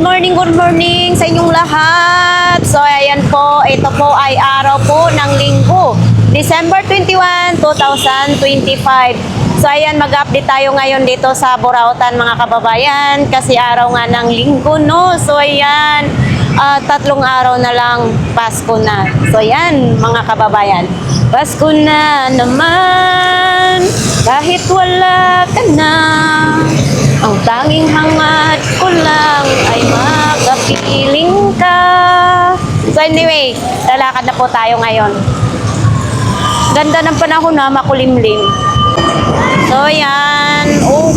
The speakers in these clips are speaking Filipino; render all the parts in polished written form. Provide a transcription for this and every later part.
good morning sa inyong lahat. So, ayan po, ito po ay araw po ng linggo, December 21, 2025. So, ayan, mag-update tayo ngayon dito sa Burautan, mga kababayan, kasi araw nga ng linggo, no? So, ayan, 3 araw na lang, Pasko na. So, ayan, mga kababayan, Pasko na naman, kahit wala ka na. Ang tanging hangad ko lang ay makapiling ka. So anyway, lalakad na po tayo ngayon. Ganda ng panahon na makulimlim. So yan. Oh.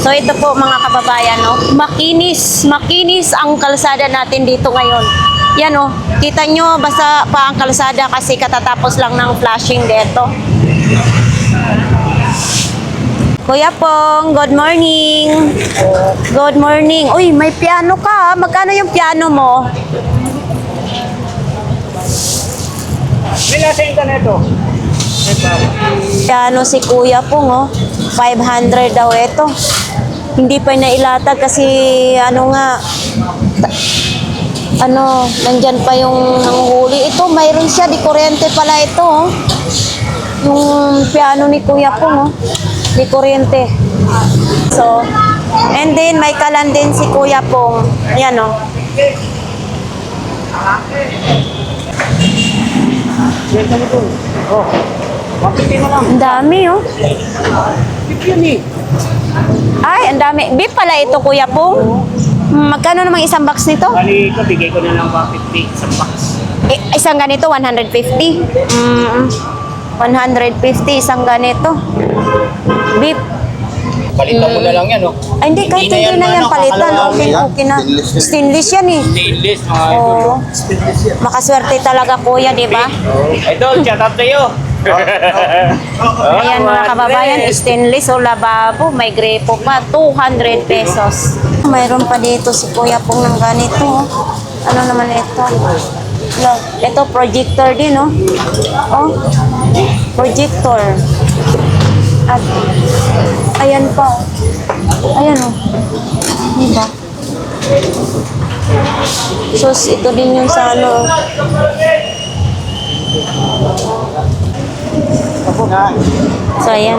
So ito po mga kababayan, no? Makinis ang kalsada natin dito ngayon. Yan oh, kita nyo basta pa ang kalsada kasi katatapos lang ng flashing dito. Kuya Pong, good morning. Good morning. Uy, may piano ka. Magkano yung piano mo? May lasing ka na ito. Piano si Kuya Pong, oh. 500 daw ito. Hindi pa nailatag kasi nandyan pa yung nanghuli. Ito, mayroon siya. Di kuryente pala ito, oh. Yung piano ni Kuya Pong, oh. Di kuryente. So, and then may kalan din si Kuya Pong. Ayan, oh. Oh, makiti na lang. Ang dami, oh. Tip yun eh. Ay, ang dami. Beef pala ito, Kuya Pong. Magkano namang isang box nito? Bali ko, bigay ko na lang 150 sa box. Isang ganito, 150. 150 isang ganito. Beef. Palitan mo na lang yan, oh. Ay, hindi, kahit hindi na yan palitan. Okay na. Stainless yan, eh. Stainless, mga Oo. Makaswerte talaga, Kuya, di ba? Idol, shout out to you. Ayan mga kababayan, stainless o lababo, may grepo pa, 200 pesos. Mayroon pa dito si Kuya Pong ng ganito. Ano naman ito? Ito, projector din, oh. Oh, projector. At, ayan pa. Ayan, oh. Diba? So, ito din yung sa ano. So, ayan.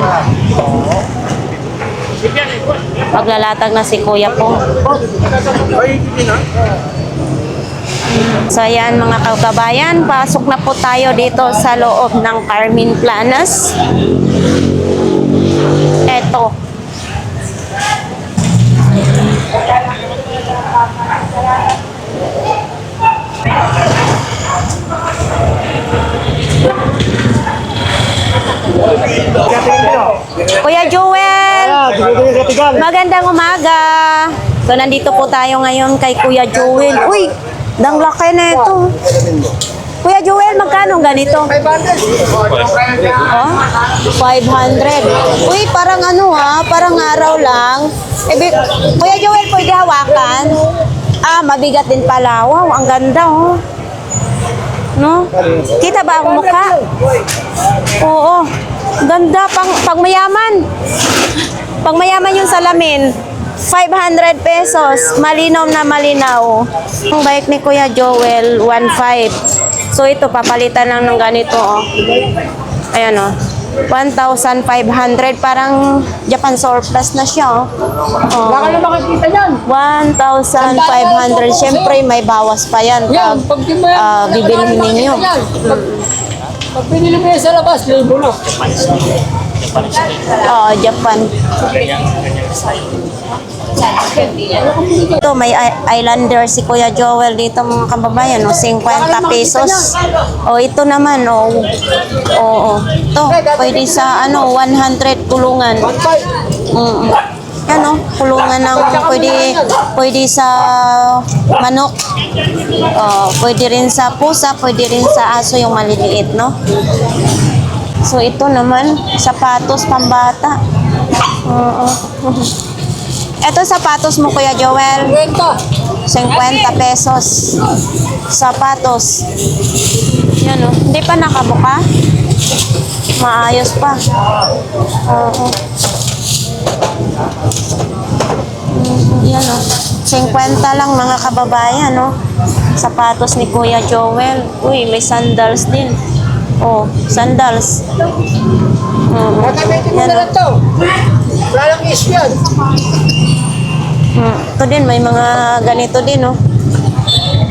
Paglalatag na si Kuya Pong. So, ayan mga kababayan, pasok na po tayo dito sa loob ng Carmen Planas. Eto. Kuya Joel, magandang umaga. So, nandito po tayo ngayon kay Kuya Joel. Uy, dang laki na ito. Kuya Joel, magkano ganito? 500. Oh, 500. Uy, parang parang araw lang. Kuya Joel, pwede hawakan? Ah, mabigat din pala. Wow, ang ganda, oh. No? Kita ba ang mukha? Oo. Ganda, pang mayaman. Pang mayaman yung salamin. 500 pesos. Malinaw na malinaw. Ang bike ni Kuya Joel, 1.5. So ito, papalitan lang ng ganito, oh. Ayan, oh. 1,500. Parang Japan surplus na siya, oh. Wala ka na makakita yan. 1,500. Siyempre, may bawas pa yan pag bibilhin ninyo. Pag pinili mo yan sa labas, libo na. Oo, Japan. Ito, may Islander si Kuya Joel dito mga kababayan, 50 pesos. O, ito naman, oo. Ito, pwede sa 100 kulungan. Yan, kulungan ng pwede sa manok. Pwede rin sa pusa, pwede rin sa aso yung maliliit, no? So, ito naman, sapatos pambata. Ito sapatos mo, Kuya Joel. 50 pesos. Sapatos. Yan, hindi pa nakabuka. Maayos pa. Oo. Yan o. 50 lang mga kababayan, no? Sapatos ni Kuya Joel. Uy, may sandals din. Oh, sandals. Gagamitin mo Yan, na oh. lang to. Wala lang issue yan. Ito din, may mga ganito din, no?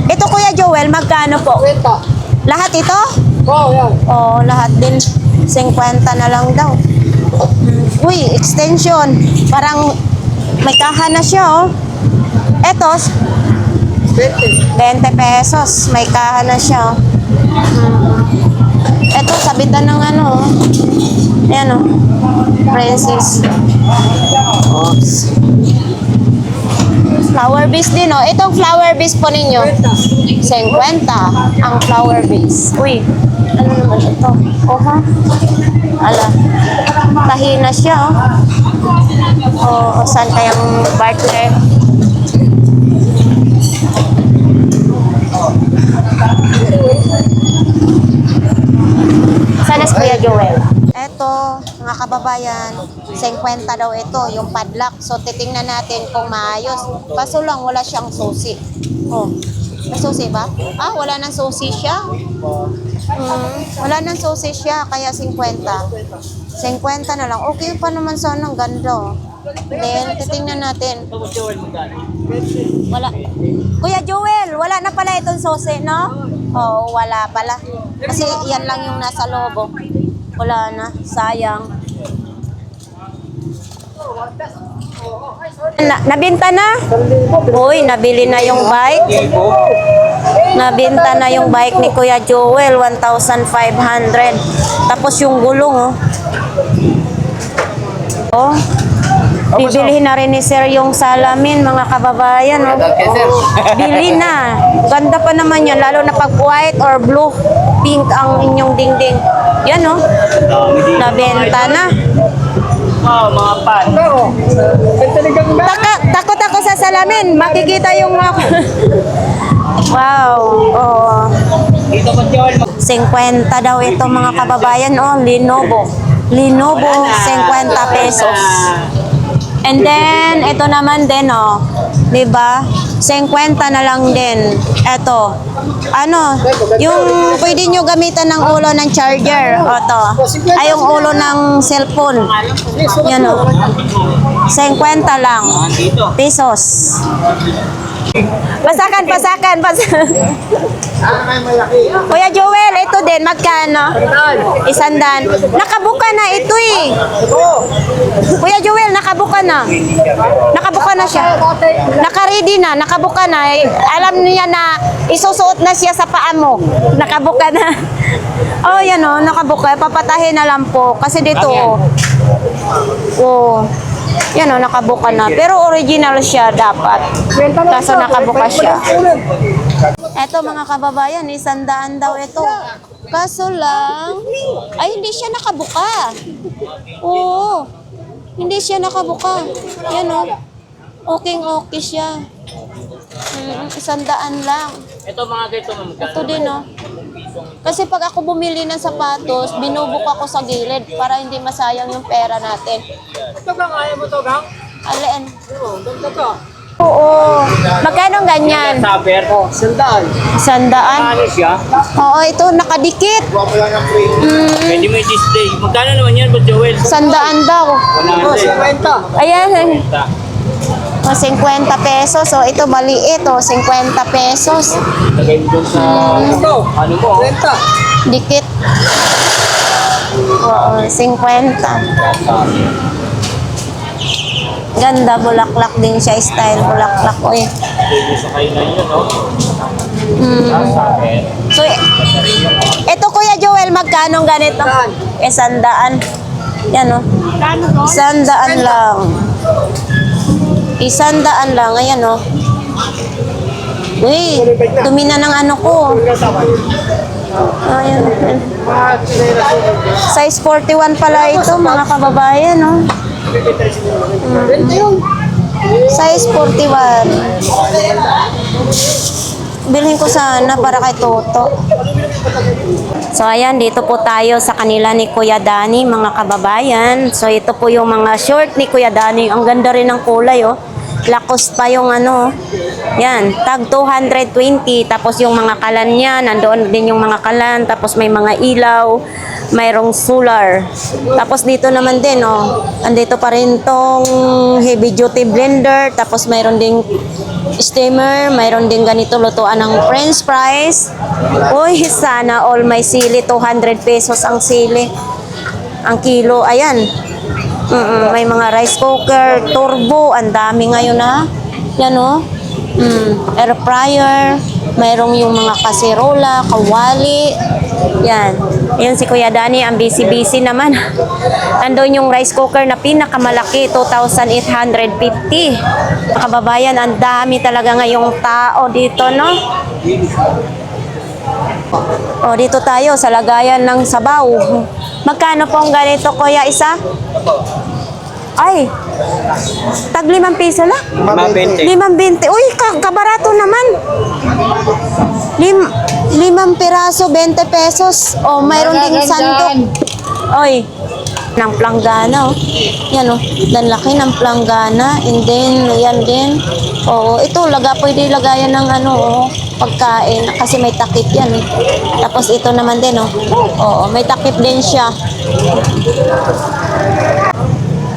Ito, Kuya Joel, magkano po? Kwenta. Lahat ito? Oo, yan. Oo, lahat din. 50 na lang daw. Uy, extension. Parang may kaha na siya, oh. Ito, 20. 20 pesos. May kaha na siya, oh. Ito, sabitan ng ano, oh. Ayan, oh. Princess. Oops. Flower base din, oh. Itong flower base po ninyo. 50 ang flower base. Uy, ano naman ito? Oha. Ala, tahi na siya, oh. Saan kayang partner? Sana si Kuya Joel. Eto, mga kababayan, 50 daw ito, yung padlock. So, titingnan natin kung maayos. Kaso lang, wala siyang susi. Oh, may susi ba? Ah, wala nang susi siya. Wala nang susi siya, kaya 50. 50 na lang. Okay pa naman sana, ang ganda. Oh. Then, titingnan natin. Wala. Kuya Joel, wala na pala itong susi, no? Oo, wala pala. Kasi yan lang yung nasa lobo. Wala na, sayang. Nabinta na? Uy, nabili na yung bike. Nabinta na yung bike ni Kuya Joel, 1,500. Tapos yung gulong, oh. Oh. Bibilihin na rin ni Sir yung salamin, mga kababayan. Oh. Bili na. Ganda pa naman yan, lalo na pag white or blue, pink ang inyong dingding. Yan, oh. Nabenta na. Oh, mga pan. Pero, talagang na. Takot ako sa salamin. Makikita yung mga... Wow. Oh. Dito ko Joel. 50 daw ito, mga kababayan. Oh, Lenovo. Lenovo, 50 pesos. And then, ito naman din, oh. Diba? 50 na lang din. Ito. Ano? Yung pwede nyo gamitan ng ulo ng charger. O, to. Ay, yung ulo ng cellphone. Yan, oh. 50 lang. Pesos. Pasakan. Kuya Joel, ito din, magkano? 100. Nakabuka na ito eh. Kuya Joel, nakabuka na. Nakabuka na siya. Nakaready na, nakabuka na. Alam niya na isusuot na siya sa paa mo. Nakabuka na. Oh, yan oh, nakabuka. Papatahin na lang po. Kasi dito, oh. Yan o, nakabuka na. Pero original siya dapat. Kaso nakabuka siya. Eto mga kababayan, 100 daw ito. Kaso lang, ay hindi siya nakabuka. Oo, hindi siya nakabuka. Yan o. Okay siya. 100 lang. Ito mga ganito magkano? Ito din o. Kasi pag ako bumili ng sapatos, binubuk ako sa gilid para hindi masayang yung pera natin. Ito gang, ayaw mo to gang? Alin? Oo, ganda to. Oo. Magkano ganyan? Saber. Oh, 100. 100? Ano siya? Oo, ito nakadikit. Pwede mo i-display. Magkano naman yan, Joel? 100 daw. Oh, 50. Ayan. O, 50 pesos. So, ito maliit. O, 50 pesos. Lagay mo dun sa... Ito, Ano mo? 30. Dikit. Oo, 50. Ganda, bulaklak din siya. Style, bulaklak. Uy. Pwede sa kayo na yun, no? Saber. So, ito Kuya Joel, magkano ganito? 100. Yan o. 100 lang. 100 lang. Ayan o. Uy, dumi na ng ano ko. Ayan. Size 41 pala ito, mga kababayan, no? 20 yun. Size 41. Bilhin ko sana para kay Toto. So, ayan, dito po tayo sa kanila ni Kuya Danny, mga kababayan. So, ito po yung mga short ni Kuya Danny. Ang ganda rin ng kulay, oh. Lakos pa yung ano. Yan, tag 220. Tapos yung mga kalan niya, nandoon din yung mga kalan. Tapos may mga ilaw, mayroong solar. Tapos dito naman din, oh. Andito pa rin tong heavy duty blender. Tapos mayroon ding steamer, mayroon din ganito lutuan ng french fries. Uy, sana all may sili. 200 pesos ang sili. Ang kilo, ayan. May mga rice cooker, turbo, ang dami ngayon ha. Yan o. Air fryer, mayroong yung mga kaserola, kawali. Yan. Yan si Kuya Danny, ang busy-busy naman. Andun yung rice cooker na pinakamalaki, 2,850. Mga kababayan, ang dami talaga ngayong tao dito, no? O, dito tayo sa lagayan ng sabaw. Magkano pong ganito, Kuya, isa? Ay, tag 5 piso lang? 5.20. 5.20. Uy, kabarato naman. 5 piraso, 20 pesos. O, mayroon ding sandok. Oy, ng planggana, oh. Yan, oh. Dan laki ng planggana. And then, yan din. Oo, ito, pwede lagayan ng ano, oh, pagkain. Kasi may takip yan, eh. Tapos ito naman din, oh. Oo, may takip din siya.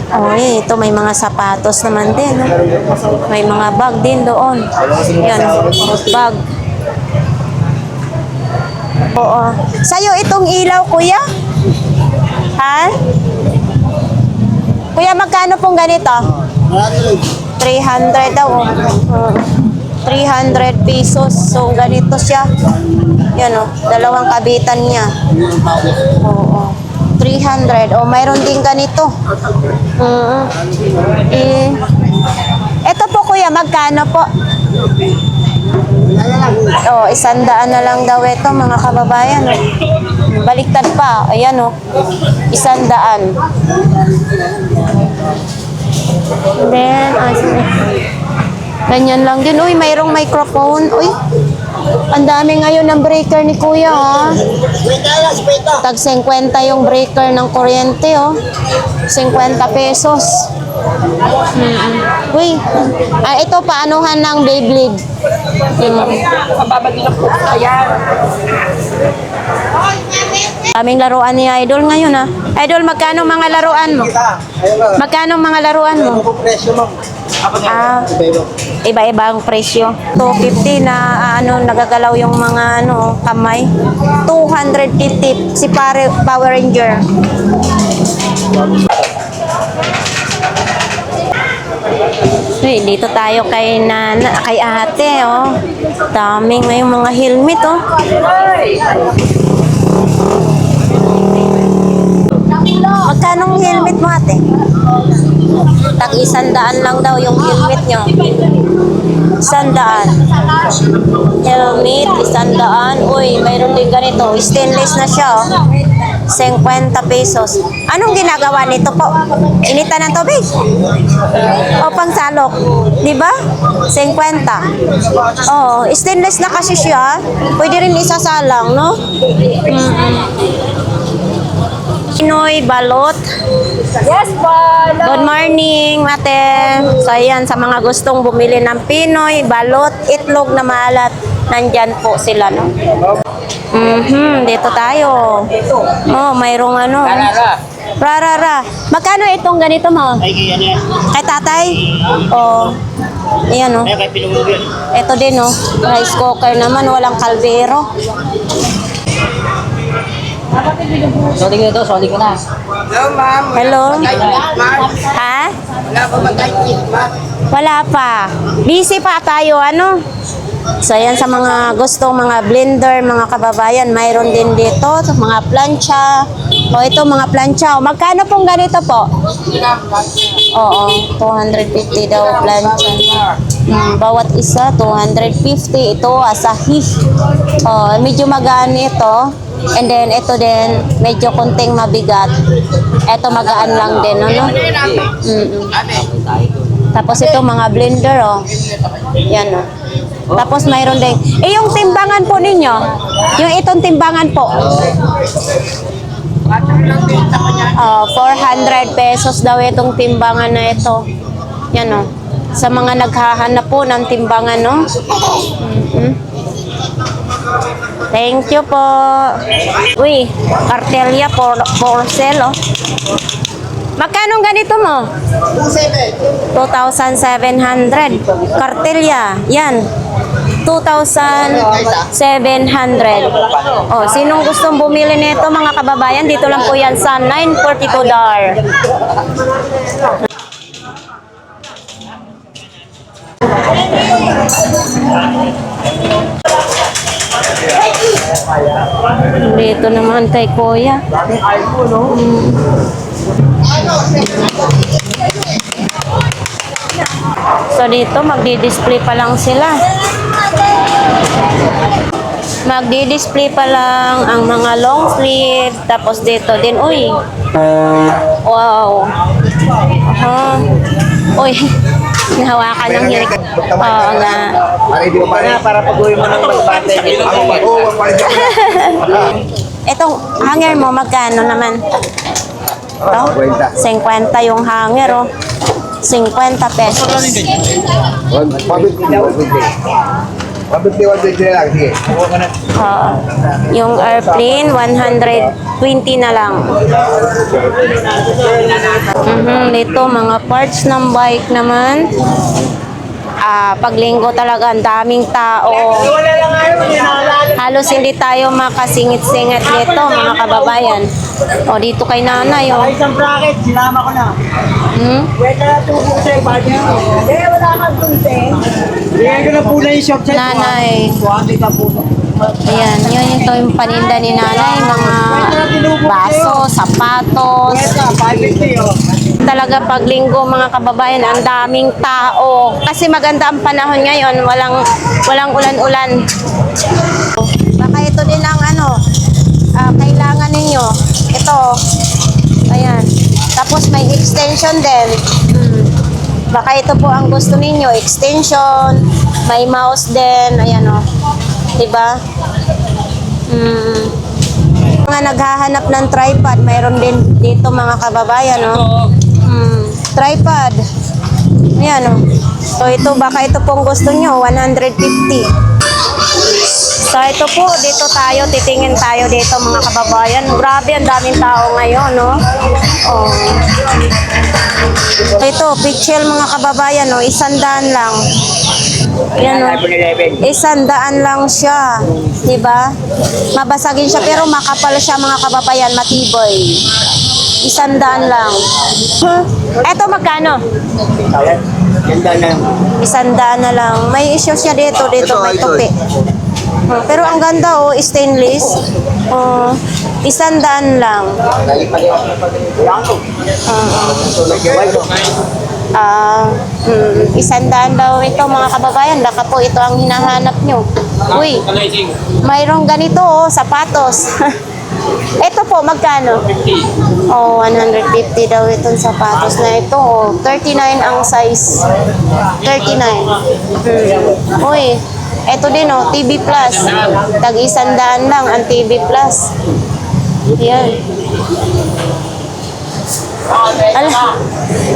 Oh, ito may mga sapatos naman din, oh. May mga bag din doon. Yan, bag. Oo. Sa'yo itong ilaw, kuya? Ha? Kuya, magkano pong ganito? 300 daw. Oh. 300 pesos. So, ganito siya. Yan o. Dalawang kabitan niya. Oo. 300. O, mayroon din ganito. Ito po, kuya, magkano po? Oh, 100 na lang daw ito, mga kababayan. Oh. Baliktad pa. Ayan, oh. 100. Then, ganyan lang din. Uy, mayroong microphone. Uy, ang dami ngayon ng breaker ni kuya, ha. Tag 50 yung breaker ng kuryente, oh. 50 pesos. Uy, ito paanuhan ng Beyblade. Aming laruan ni Idol ngayon, ha. Idol, magkano mga laruan mo? Magkano mga laruan mo? Ah, iba-ibang presyo. 250 na nagagalaw yung mga kamay. 250 si Power Ranger. Dito tayo kay ate, oh. Daming may mga helmet, oh. Magkano helmet mo, ate? Tag 100 lang daw yung helmet nyo. 100. Helmet, 100. Uy, mayroon din ganito. Stainless na siya, oh. 50 pesos. Anong ginagawa nito po? Initan ng tubig? O pangsalok? Di ba? 50. Oh, stainless na kasi siya. Pwede rin isasalang, no? Pinoy balot. Yes, po. Good morning, ate. So, ayan, sa mga gustong bumili ng Pinoy balot, itlog na maalat, nandyan po sila, no? Dito tayo. Oh, mayroong Rarara. Magkano itong ganito mo? Ay, kaya yan. Kay tatay? Oh. Ayan, oh. Ay, kaya pinungo yan. Ito din, oh. Rice cooker naman, walang kaldero. Sorry ko na to, sorry ko na. Hello, ma'am. Hello? Ma'am, Ha? wala pa mag-IT, ma'am. Wala pa. Busy pa tayo, ano? So, ayan sa mga gustong mga blender, mga kababayan, mayroon din dito, sa mga plancha. O, ito mga plancha. O, magkano pong ganito po? Oo, 250 daw plancha. Bawat isa, 250. Ito, asahi. O, medyo magaan ito. And then, ito din, medyo konting mabigat. Ito magaan lang din, ano? Tapos ito, mga blender, oh. Yan, oh. Tapos mayroon din. Yung timbangan po ninyo, yung itong timbangan po. 400 pesos daw itong timbangan na ito. Yan, oh. Sa mga naghahanap po ng timbangan, no? Mhm. Thank you po. Uy, kartelya for sale, oh. Magkano ganito mo? 2,700. Kartelya, yan. 2,700. Oh, sinong gustong bumili nito mga kababayan? Dito lang po yan sa 942 dar. Dito naman kay Kuya. So dito magdi-display pa lang sila. Magdi-display pa lang ang mga long sleeve. Tapos dito din, uy. Wow. Uy, nahawakan ng hilik. Oo nga. Para pag-uwi mo ng magbate. Itong hanger mo, magkano naman? Ito? 50 yung hanger, oh. 50 pesos. 150 lang, sige. Yung airplane, 120 na lang. Dito, mga parts ng bike naman. Pag linggo talaga, ang daming tao. Halos hindi tayo makasingit-singit dito, mga kababayan. O, dito kay nanay, o. Isang bracket, sinama ko na. Pwede na tubo sa iba niya. Wala kang tunte. Bigyan ko na po na yung shop set. Nanay. Buhati ka po. Ayan, ito yung paninda ni nanay. Mga baso, sapatos. Pwede, 550 oh. Talaga pag linggo mga kababayan, ang daming tao. Kasi maganda ang panahon ngayon, walang ulan-ulan. Baka ito din ang kailangan ninyo. Ito. Ayan. Tapos may extension din. Baka ito po ang gusto ninyo, extension, may mouse din, ayan o. Diba? Mga naghahanap ng tripod, mayroon din dito mga kababayan, o. Tripod. Ayan o. So ito, baka ito pong gusto nyo, 150. So ito po, dito tayo, titingin tayo dito mga kababayan. Grabe, ang daming tao ngayon, no? Oh. Ito, pitchel mga kababayan, no? 100 lang. Yan, no? 100 lang siya. Diba? Mabasagin siya, pero makapal siya mga kababayan, matibay. 100 lang. Ito magkano? 100 na lang. May issue siya dito, may tupi. Pero ang ganda, oh, stainless. 100 lang. 100 daw ito mga kababayan. Baka po ito ang hinahanap nyo. Uy, mayroong ganito, oh, sapatos. Ito po, magkano? 150 daw itong sapatos na ito. 39 ang size. 39. Uy, ito din, TV Plus. Tag 100 lang ang TV Plus. Yan.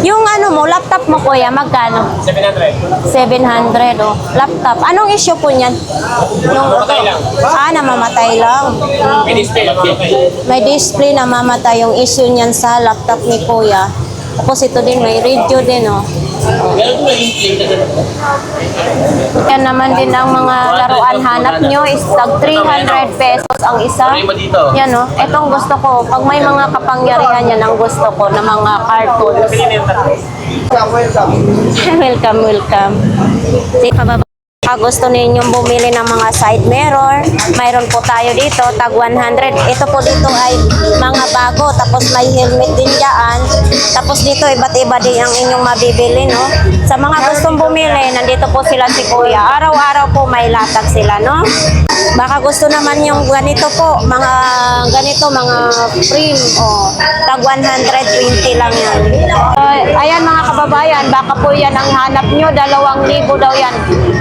Yung mo, laptop mo kuya, magkano? 700, oh. Laptop. Anong issue po niyan? Namamatay lang. May display na mamatay yung issue niyan sa laptop ni kuya. Tapos ito din, may radio din, oh. Yan naman din ang mga laruan hanap nyo is tag 300 pesos ang isa. Yan, no? Itong gusto ko. Pag may mga kapangyarihan yan ang gusto ko na mga cartoons. Welcome. Gusto ninyong bumili ng mga side mirror, mayroon po tayo dito, tag 100. Ito po dito ay mga bago, tapos may helmet din dyan. Tapos dito, iba't iba din ang inyong mabibili, no? Sa mga gustong bumili, nandito po sila si Kuya. Araw-araw po may latag sila, no? Baka gusto naman yung ganito po, mga ganito, mga frame. Tag 120 lang yan. Ayan mga kababayan, baka po yan ang hanap nyo, 2,000 daw yan.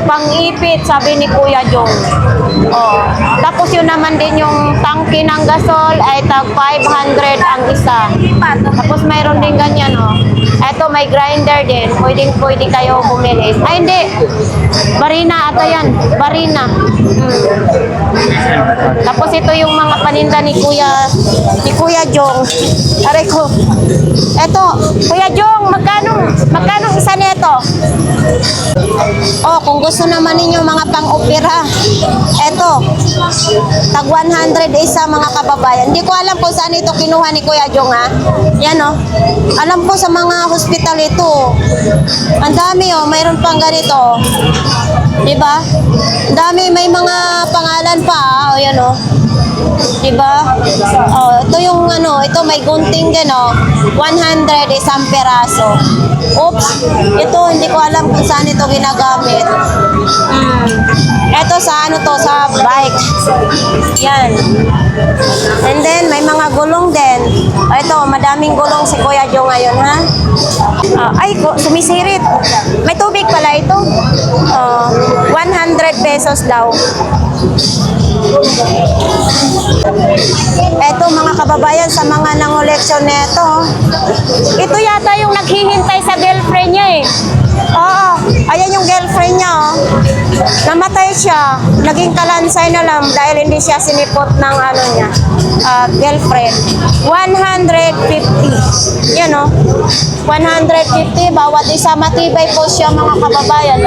Pang-ipit, sabi ni Kuya Jong. Tapos yun naman din yung tangke ng gasol ay tag 500 ang isa. Tapos mayroon din ganyan Ito may grinder din, pwede kayo bumili. Ay hindi, barina ata yan, barina. Tapos ito yung mga paninda ni Kuya Jong. Aray ko. Ito, Kuya Jong, magkano isa nito? Kung gusto naman ninyo mga pang-opera, ito, tag 100 isa mga kababayan. Hindi ko alam kung saan ito kinuha ni Kuya Jong Yan Alam ko sa mga hospital ito. Ang dami mayroon pang ganito. Diba? Ang dami, may mga pangalan pa yan Diba? Ito yung ito may gunting din 100 isang peraso. Oops, ito hindi ko alam kung saan ito ginagamit. Ito sa sa bike. Yan. And then may mga gulong din. Ito, madaming gulong si Kuya Jo ngayon ay, sumisirit. May tubig pala ito. 100 pesos daw. Eto mga kababayan, sa mga nangoleksyon neto. Ito yata yung naghihintay sa girlfriend niya Oo, ayan yung girlfriend niya Namatay siya, naging kalansay na lang dahil hindi siya sinipot ng niya, girlfriend. 150. Yan 150 bawat isa, matibay po siya mga kababayan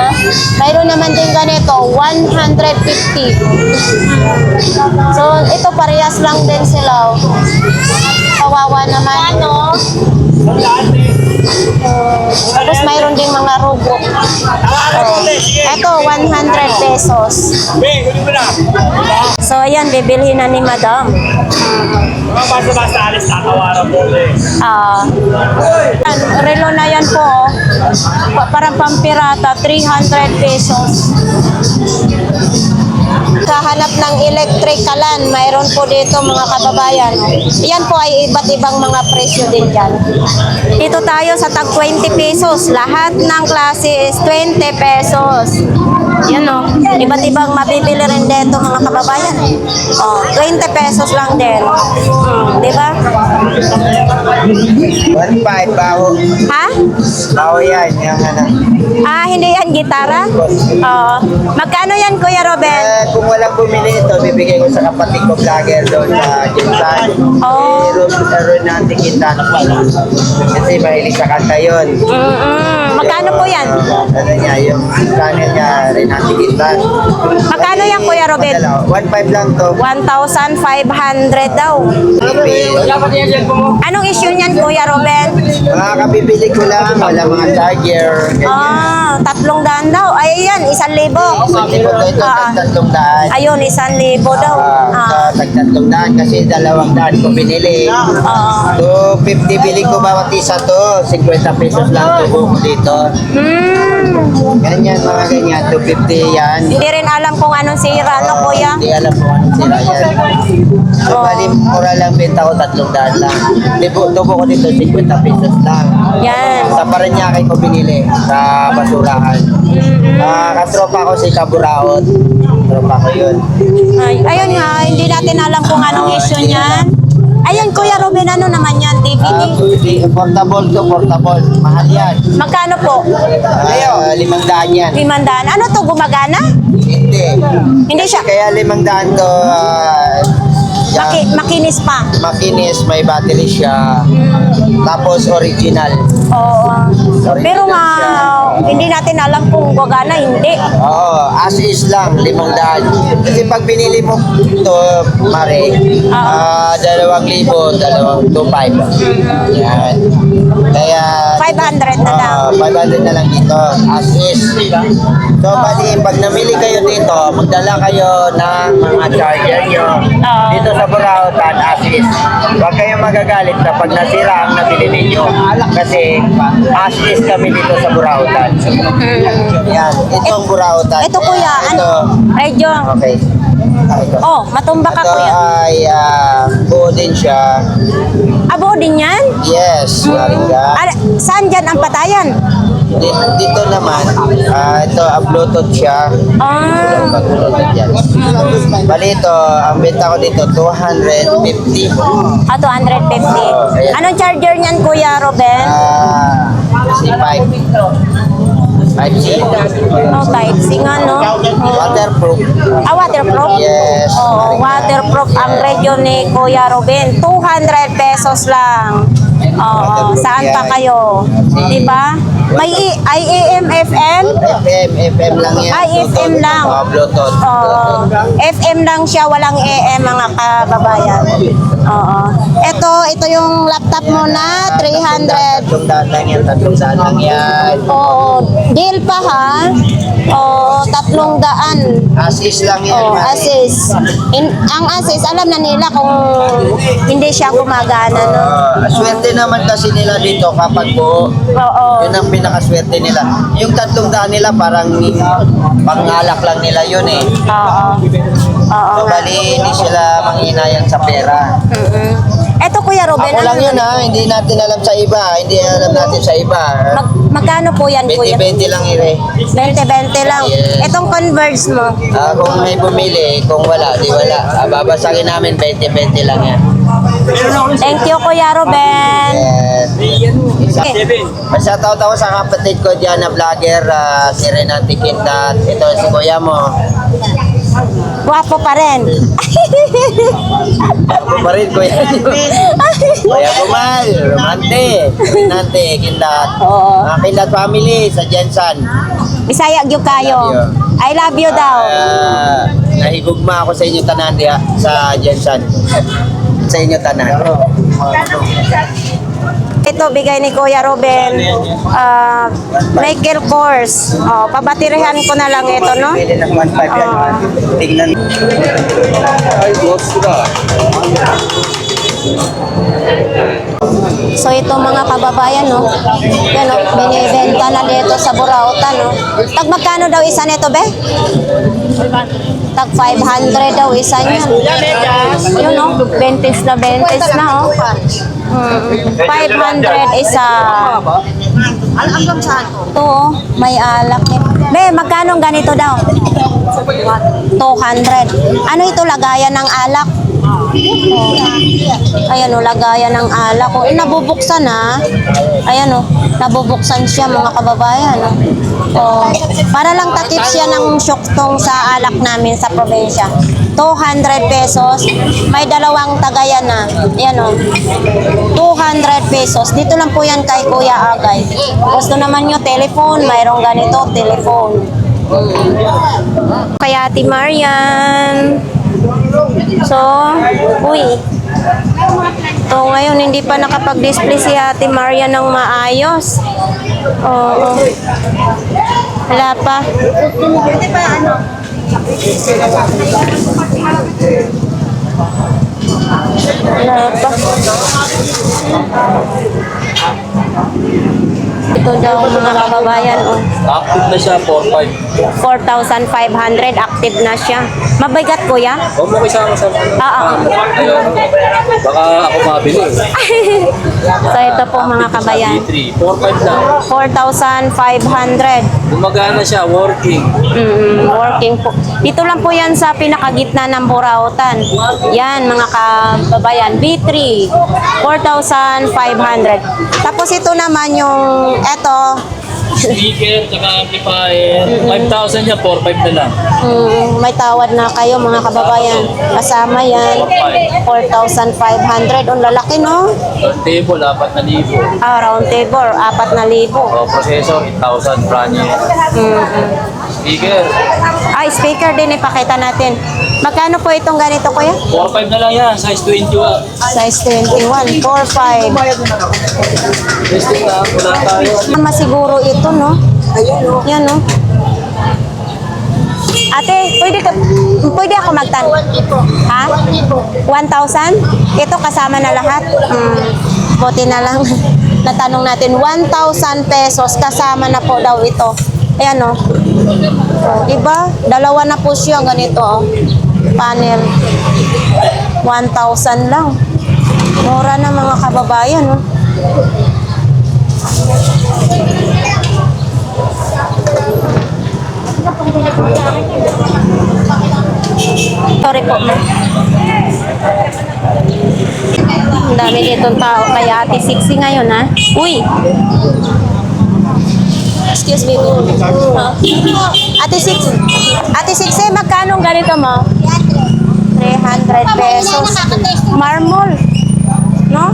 Mayroon naman din ganito, 150. So ito parehas lang din sila Kawawa naman Tapos mayroon ding mga robot. Ito 100 pesos. So ayan, bibilhin na ni Madam. Basta-basta alis, tatawaran po Relo na yan po parang pampirata, 300 pesos. Kahanap ng elektrikalan, mayroon po dito mga kababayan. Yan po ay iba't ibang mga presyo din dyan. Dito tayo sa tag 20 pesos. Lahat ng klase is 20 pesos. Yan iba't ibang mabibili rin dito mga kababayan. 20 pesos lang din. Diba? 1.5 baho. Ha? Baho yan, yung Hindi yan gitara? Magkano yan Kuya Robin? Kung walang bumili ito, bibigay ko sa kapatid ko vlogger doon sa Jinsan. Ronante Quintana. Kasi mahilig sa kanta yun. Magkano po yan? Yung channel niya, Renante Quintana. Magkano yan Kuya Robin? 1.5 lang to. 1,500 daw. Anong issue niyan Kuya Robin? Mga kabibili ko lang, wala mga charger. 300 daw. Ay, yan, 1,000. Ito, tatlong daan. Ayun, 1,000 daw. Tag-300 kasi 200 ko binili. 250 bili ko bawat isa to. 50 pesos lang tubo ko dito. Ganyan, mga ganyan. 250 yan. Hindi rin alam kung anong sira, Kuya? Hindi alam kung anong sira yan. So, bali, mura lang benta ko 300 lang. Tubo ko dito 50 pesos lang. Yan. Sa Paranaque ko binili sa basurahan. Katropa ko si Kaburaot. Tropa ko yun. Ayun hindi natin alam kung anong issue niyan. Ayun, Kuya Robin, ano naman yan? DVD? Portable to, portable. Mahal yan. Magkano po? 500 yan. 500. Ano to, gumagana? Hindi. Hindi siya. Kaya 500 to, Makinis pa. makinis, may battery siya. Tapos original. Oo. Original Pero siya. hindi natin alam kung gumagana, hindi. Oo, as is lang, 500. Kasi pag binili mo ito, Mare, 2,000, 2,500. Yan. Kaya, 500 na lang. 500 na lang dito, as is. So, bali, pag namili kayo dito, magdala kayo ng mga charger nyo. Dito sa Burautan, as is. Huwag kayong magagalit kapag nasira ang nabili ninyo. Kasi, as is kami dito sa Burautan. Yan, itong Burautan. Ito Kuya, Ito. Radio. Okay. Oh, matumba ka Ito kuya. ay buo din siya. Abo din yan? Yes, Marika. Saan dyan ang patayan? Dito naman, ito, Bluetooth siya. Ah, Pag-Bluetooth yan. Bali ito, ang benta ko dito, 250. 250. Anong charger niyan kuya Ruben? C5. 5C. Oh, type C nga no? Waterproof. Waterproof? Yes. Oo, waterproof ang radio ni Kuya Ruben. 200 pesos lang. Oo, saan pa kayo? Di ba? May IAM, FM? FM lang yan. FM lang. Bluetooth. Oo. FM lang siya, walang AM mga kababayan. Oo. Ito yung laptop mo na 300. 300 lang yan, 300 lang yan. Oo, deal pa ha. Oo, 300. Asis lang yan. Oh, Mari. assist. Ang assist, alam na nila kung hindi siya gumagana, no? Swerte naman kasi nila dito kapag buo. Oo. Yun ang pinakaswerte nila. Yung 300 nila parang pangalak lang nila yun eh. Oo. Oo So, nga. bali, hindi sila manghinayang sa pera. Eto Kuya Ruben, Ako lang ano- yun ha, hindi natin alam sa iba. Hindi alam natin sa iba. magkano po yan Kuya? 20-20 lang ire. 20-20 lang. Yes. Etong Converge mo. Kung may bumili, kung wala, di wala. Babasagin namin 20-20 lang yan. Thank you Kuya Ruben. Yes. Shoutout ako sa kapatid ko dyan na vlogger, si Renante Quintat. Ito si kuya mo. Guwapo pa rin. Ako pa rin, kuya. Kuya Kumal, Romante, Renante Quintat. Oo. Mga Quintat family sa Jensan. Bisaya gyud kayo. I love you daw. Nahigugma ako sa inyo tanan diha sa Jensan. Sa inyo tanan. Ito bigay ni Kuya Ruben. Michael Kors. Oh, pabatirihan ko na lang ito, no? Pwede ng 1.5 yan. Tingnan. So ito mga kababayan, no? Yan, no? Binibenta na dito sa Burautan, no? Tag magkano daw isa nito, be? Tag 500 daw isa niyan. Yun, no? 20 na, oh. 500 isa. Ito, oh. May alak. Be, magkano ganito daw? 200. Ano ito, lagayan ng alak? Ayan o, lagayan ng alak. Kung nabubuksan ha, ayan o, nabubuksan siya mga kababayan. O, para lang takip siya ng syuktong sa alak namin sa probinsya. 200 pesos, may dalawang tagayan na. Ayan o, 200 pesos. Dito lang po yan kay Kuya Agay. Gusto naman nyo telephone, mayroong ganito, telephone. Kaya Ate Marian. So, uy. So, ngayon hindi pa nakapag-display si Ate Maria ng maayos. Oo. Wala pa. Wala pa. Ito daw mga kababayan. Oh. Active na siya, 4-5. 4,500 active na siya. Mabigat kuya? Huwag mo kasama sa mga. Oo. Ayun. Baka ako mabili. So ito po mga kabayan. 4-5 lang. 4,500. Gumagana siya, working. Working po. Dito lang po yan sa pinakagitna ng Burautan. Yan mga kababayan. B3. 4,500. Tapos ito naman yung eto. Speaker, tsaka amplifier. 5,000 niya, 4-5 na lang. May tawad na kayo mga kababayan. Kasama yan. 4,500. Ang lalaki no? Turntable, 4,000. Round table. 4,000. O, processor, 8,000. Brand new. Speaker, Speaker din ipakita natin. Magkano po itong ganito kuya? 4-5 na lang yan. Size 21. Size 21. 4,500. Testing na, wala tayo. Masiguro ito, no? Yan, no? Ate, pwede ako magtanong? Ha? 1,000? Ito kasama na lahat? Buti na lang. Natanong natin, 1,000 pesos kasama na po daw ito. Ayan, no? Diba? Dalawa na po siya ganito, oh. panel. 1,000 lang. Mura na mga kababayan, no? Sorry po, ma'am. Ang dami ditong tao. Kaya Ate Sixi ngayon, ha? Uy! Excuse me, baby. Ate Sixi, magkano ganito mo? 300 pesos. Marmol. No?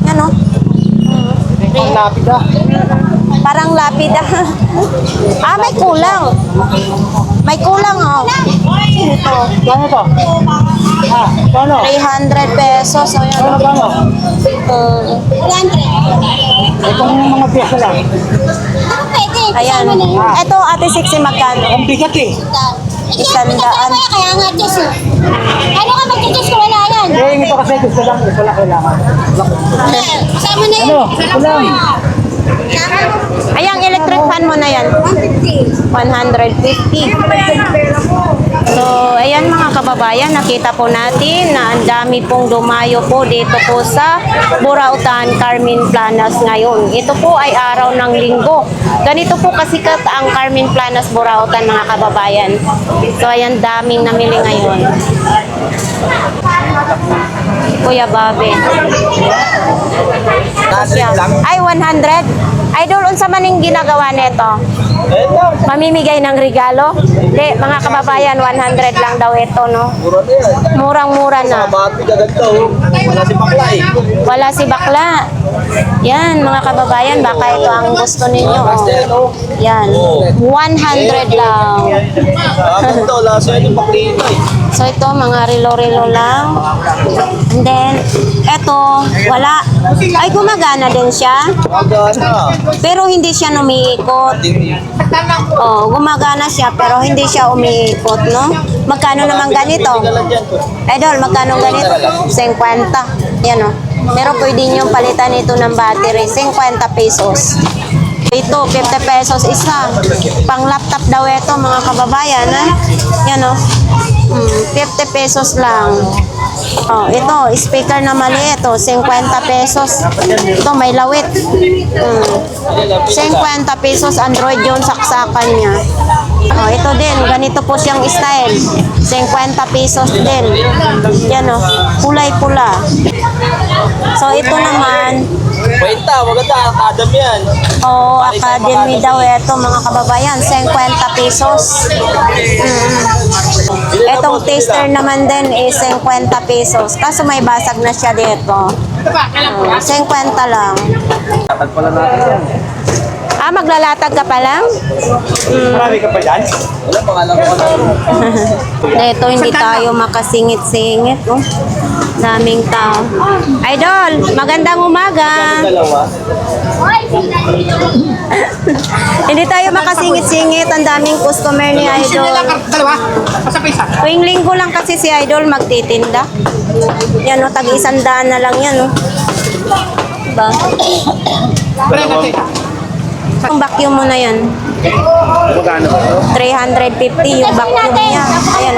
Yan, no? Ang lapid ah. Parang lapida. May kulang. May kulang, oh. Ito. Ano to? Paano? 300 pesos. O, yan. Paano? Itong mga piyasa lang. Ayan. Ito, Ate Sixi, magkano? Ang bigat eh. 100. Kaya nga, Diyos eh. Ano ka mag-Diyos ko? Wala yan. Eh, ito kasi gusto lang. Ito lang kailangan. Kasama na yun. Ano? Ito lang. Ayan, electric fan mo na yan. 150. So, ayan mga kababayan, nakita po natin na ang dami pong dumayo po dito po sa Burautan, Carmen Planas ngayon. Ito po ay araw ng linggo. Ganito po kasikat ang Carmen Planas, Burautan mga kababayan. So, ayan, daming namili ngayon. Kuya Babe. Nasin lang. Ay, 100. Idol, unsa man yung ginagawa nito? Mamimigay ng regalo? Hindi, mga kababayan, 100 lang daw ito, no? Murang-mura na. Bati agad to. Wala si Bakla eh. Wala si bakla. Yan, mga kababayan, baka ito ang gusto ninyo. Oh. Yan, 100 lang. Bakit to? Wala siya yung Baklita eh. So ito, mga rilo-rilo lang. And then, ito, wala. Ay, gumagana din siya. Magana. Pero hindi siya umiikot. Oh, gumagana siya pero hindi siya umiikot, no? Magkano naman ganito? Idol, magkano ganito? 50. Yan, oh. Pero pwede nyo palitan ito ng battery. 50 pesos. Ito, 50 pesos isa. Pang laptop daw ito, mga kababayan, ha? Yan, oh. 50 pesos lang. Oh, ito, speaker na maliit, oh, 50 pesos. Ito, may lawit. 50 pesos, Android yung saksakan niya. Oh, ito din, ganito po siyang style. 50 pesos din. Yan, oh, kulay-pula. So, ito naman, Kwenta, maganda. Adam yan. oh, Academy daw ito, mga kababayan, 50 pesos. Etong taster naman din is 50 pesos. Kaso may basag na siya dito. 50 lang. Tatag pala natin yan. Maglalatag ka pa lang? Marami ka pa dyan? Wala, pangalan ko na. Dito hindi tayo makasingit-singit. Oh. Daming tao. Idol, magandang umaga. Dalawa. Hindi tayo makasingit-singit. Ang daming customer ni Idol. Dalawa? Basta pa isa. Tuwing linggo lang kasi si Idol magtitinda. Yan o, tag-100 na lang yan o. Diba? Ang vacuum mo na yan. Magkano? 350 yung vacuum niya.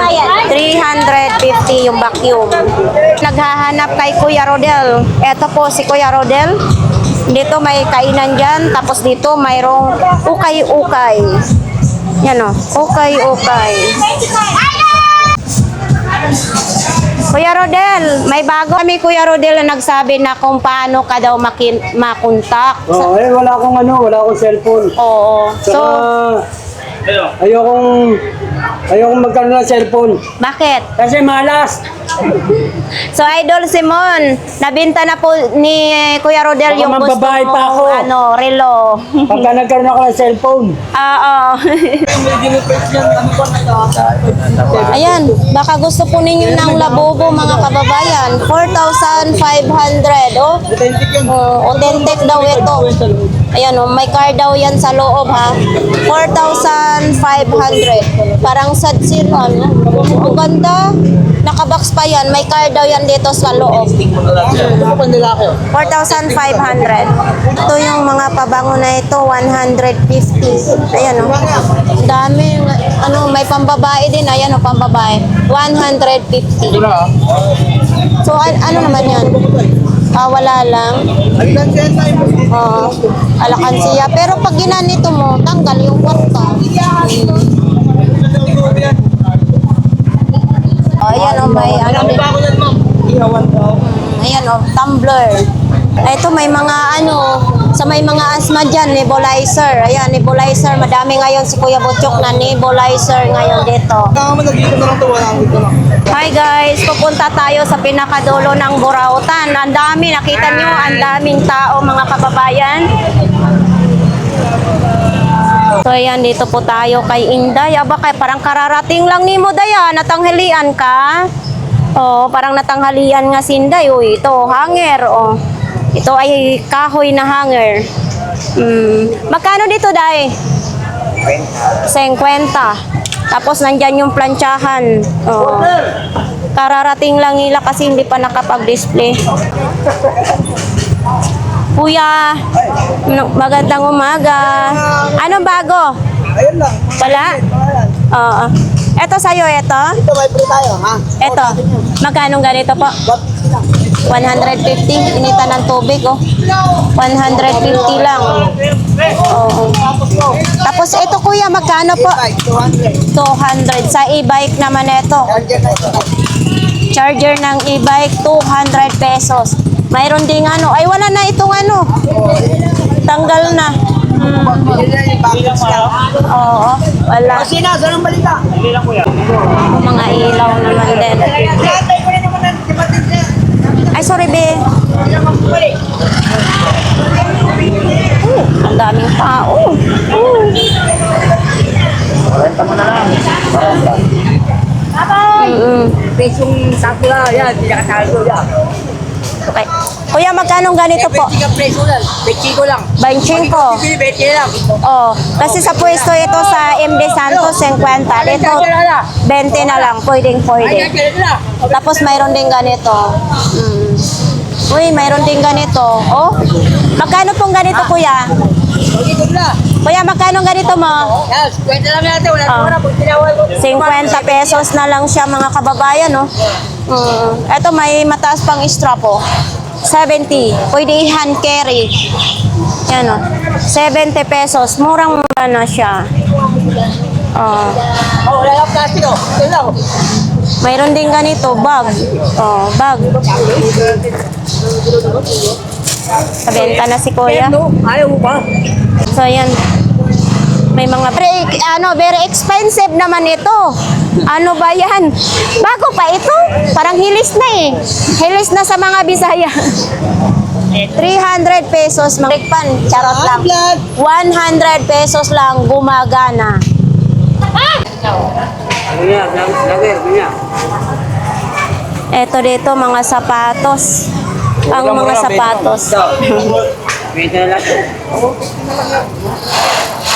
Ayan, 350 yung vacuum. Naghahanap kay Kuya Rodel. Eto po si Kuya Rodel. Dito may kainan dyan. Tapos dito mayroong ukay-ukay. Yan o, ukay-ukay. Kuya Rodel, may bago kami Kuya Rodel na nagsabi na kung paano ka daw makontak. Oh, wala akong cellphone. Oo. So, Ayokong magkaroon ng cellphone. bakit? Kasi malas. So, Idol Simon, nabinta na po ni Kuya Rodel Baka yung gusto mambabae mo, pa ako. relo. Pagka nagkaroon ako ng cellphone. Oo. Ayan, baka gusto po ninyo ng labubo mga kababayan. 4,500, oh. Authentic daw ito. Ayan, oh, may car daw yan sa loob, ha. 4,500. Parang sad seal, ano. Ang ganda. Nakabox pa pa yan. May card daw yan dito sa loob. 4,500. Ito yung mga pabango na ito, 150. Ayan o. Dami. Ano, may pambabae din. Ayan o, pambabae. 150. So, ano naman yan? Wala lang. Oo. Alakansiya. Pero pag ginanito mo, tanggal yung kwarta. Ayan o, may ano din. Ayan o, tumbler. Ito may mga ano, sa may mga asthma dyan, nebulizer. Ayan, nebulizer. Madami ngayon si Kuya Butchok na nebulizer ngayon dito. Hi guys, pupunta tayo sa pinakadulo ng Burautan. Ang dami, nakita nyo, ang daming tao mga kababayan. So ayan, dito po tayo kay Inday. Aba, parang kararating lang ni mo, Daya. Natanghalian ka? Oh, parang natanghalian nga si Inday. Uy, ito, hanger. Oh. Ito ay kahoy na hanger. Magkano dito, Day? 50. Tapos nandyan yung plantsahan. Oh. Kararating lang nila kasi hindi pa nakapag-display. Kuya, magandang umaga. Ano bago? Ayun lang. Wala? Oo. Ito sa'yo, ito? Ito, may pre tayo, ha? Ito. Magkano ganito po? 150. Inita ng tubig, oh. 150 lang. Oo. Tapos ito, kuya, magkano po? 200. Sa e-bike naman ito. Charger ng e-bike, 200 pesos. Mayroon ding ano. Ay, wala na itong ano. Tanggal na. Oo, wala. Sina, saan ang balita? Mga ilaw naman din. Ay, sorry, be. Ang daming tao. Pesong sakla, yan, pinakatago yan. Okay. Kuya, magkano ganito po? Preso lang, 25 lang. 25. Bili, 20 lang. Oh, kasi sa pwesto ito sa MD Santos 50. Dito 20 na lang, pwede. Tapos mayroon din ganito. Uy, mayroon din ganito. Oh, magkano pong ganito, kuya? Kuya, magkano ganito mo? Yes, kwenta lang natin, wala na pag tinawal ko. 50 pesos na lang siya, mga kababayan, no? Ito may mataas pang strap, oh. 70. Pwede i-hand carry. Yan, oh. 70 pesos. Murang mura na siya. Oh, wala lang plastic, oh. Ito lang. Mayroon din ganito, bag. Oh, bag. Kabenta na si kuya. Ayaw mo pa? So, ayan. May mga very expensive naman ito. Ano ba yan? Bago pa ito. Parang hilis na eh. Hilis na sa mga Bisaya. 300 pesos, magpan. Charot lang. 100 pesos lang, gumagana. Ito dito, mga sapatos. Ang mga sapatos.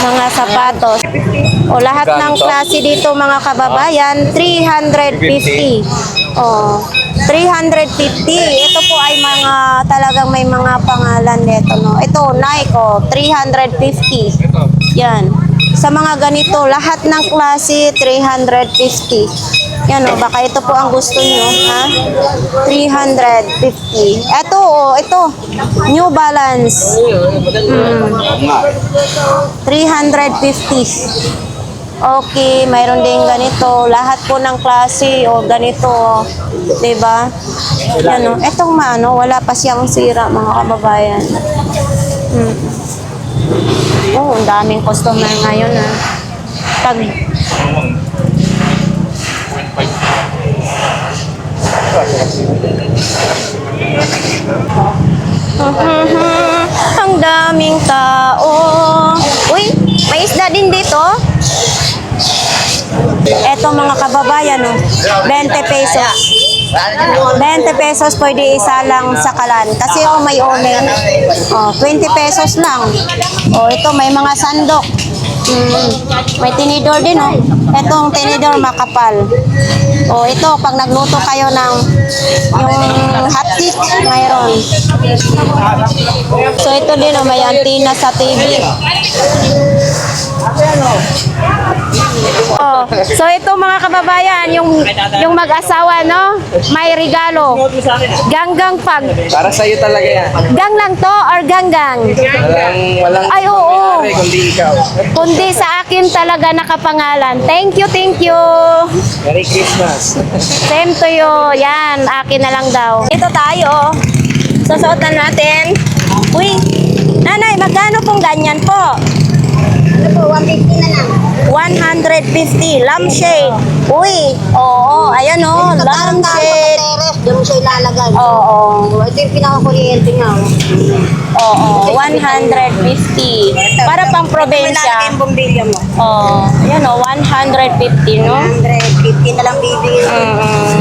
Mga sapatos. O lahat ng klase dito, mga kababayan, 350. Oh, 350. Ito po ay mga talagang may mga pangalan nito, no. Ito Nike, oh, 350. Yan. Sa mga ganito, lahat ng klase 350. Yan, oh, baka ito po ang gusto nyo, ha? 350. Ito, oh, ito. New Balance. 350. Okay, mayroon din ganito. Lahat po ng klase, o ganito. Diba? Yan, oh. Etong maano, wala pa siyang sira, mga kababayan. Oh, ang daming customer ngayon, ha? Pag ang daming tao. Uy, may isda din dito. Eto, mga kababayan, oh, 20 pesos. 20 pesos pwede isa lang sa kalan. Kasi oh, may omen. Oh, 20 pesos lang. Oh, ito may mga sandok. May tinidor din, oh. Etong tinidor makapal. O ito, pag nagluto kayo ng yung hotcake, mayroon. So ito din, may antenna sa TV. Oh, so ito mga kababayan, yung mag-asawa, no? May regalo. Ganggang pag. Para sa'yo talaga yan. Gang lang to or ganggang? Walang Ay, oo. kundi ikaw. Kundi sa akin talaga nakapangalan. Thank you, thank you. Merry Christmas. Same to you. Yan, akin na lang daw. Ito tayo. Susuotan natin. Uy, nanay, magkano pong ganyan po? Ano po, 150 na lang. 150. Lampshade. Uy, oo. Ayan o, lampshade. Teres, doon mo siya ilalagay. Oo. Ito yung pinakakuryente niya. Oo, 150. Para pang probinsya. yung bombilya mo. Oo. Ayan o, 150, no? 150 na lang bibigyan.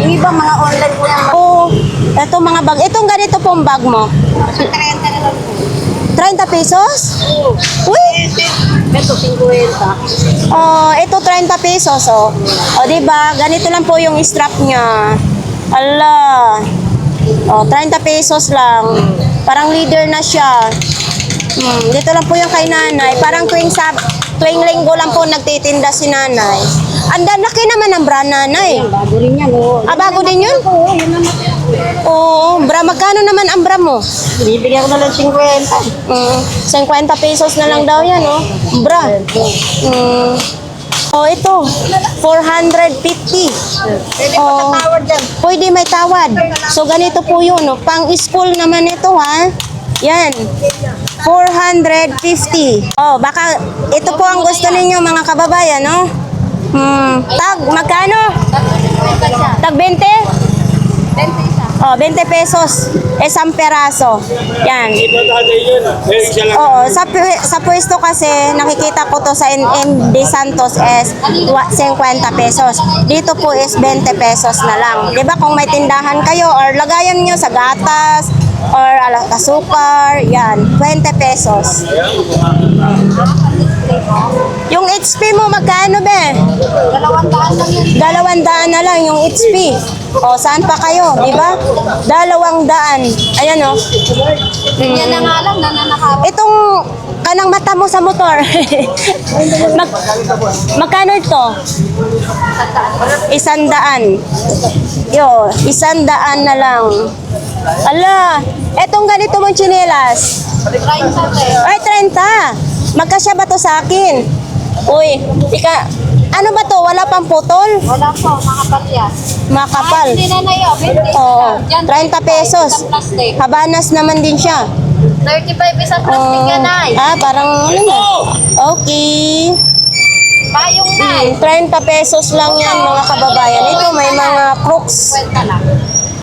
Yung iba mga online ko yan. Oo. Ito mga bag. Itong ganito pong bag mo. 30 na lang po. 30 pesos? Uy! Ito, 50. Oh, ito 30 pesos, oh. O, di ba? Ganito lang po yung strap niya. Ala. Oh, 30 pesos lang. Parang leader na siya. Dito lang po yung kay nanay. Parang tuwing linggo lang po nagtitinda si nanay. Ang laki naman ng bra nanay. Bago rin yan, oh. Ah, bago din yun? Oo, yun naman. Oo, bra. Magkano naman ang bra mo? Bibigyan ko na lang 50. 50 pesos na lang daw yan, oh. Bra. Oh, ito. 450. Pwede Oh. pa tawad dyan. Pwede may tawad. So, ganito po yun. No? Pang-school naman ito, ha? Yan. 450. Oh, baka ito po ang gusto ninyo, mga kababayan, no? Tag, magkano? Tag 20? 20 isa. Oh, 20 pesos. Isang peraso. Yan. Oo, sa pwesto kasi nakikita ko to sa NMD Santos is 50 pesos. Dito po is 20 pesos na lang. 'Di ba kung may tindahan kayo or lagayan niyo sa gatas or asukar, yan, 20 pesos. Yung HP mo magkano be? 200 lang yun. 200 na lang yung HP. O, saan pa kayo, di ba? 200. Ayan o. Yan na nga lang, nananakaw. Itong kanang mata mo sa motor. Magkano ito? 100. Yo, 100 na lang. Ala, etong ganito mong tsinelas. Ay, 30. Magkasya ba to sa akin? Uy, ano ba to? Wala pang putol? Wala po, makapal yan. Makapal. Hindi na na yun, 20 Oo, Dyan, 30 pesos. Isang plastic. Habanas naman din siya. 35 isang plastic Oh. yan ay. Parang ano na. Okay. Payong na eh. 30 pesos lang yan, mga kababayan. Ito, may mga crooks. 50 lang.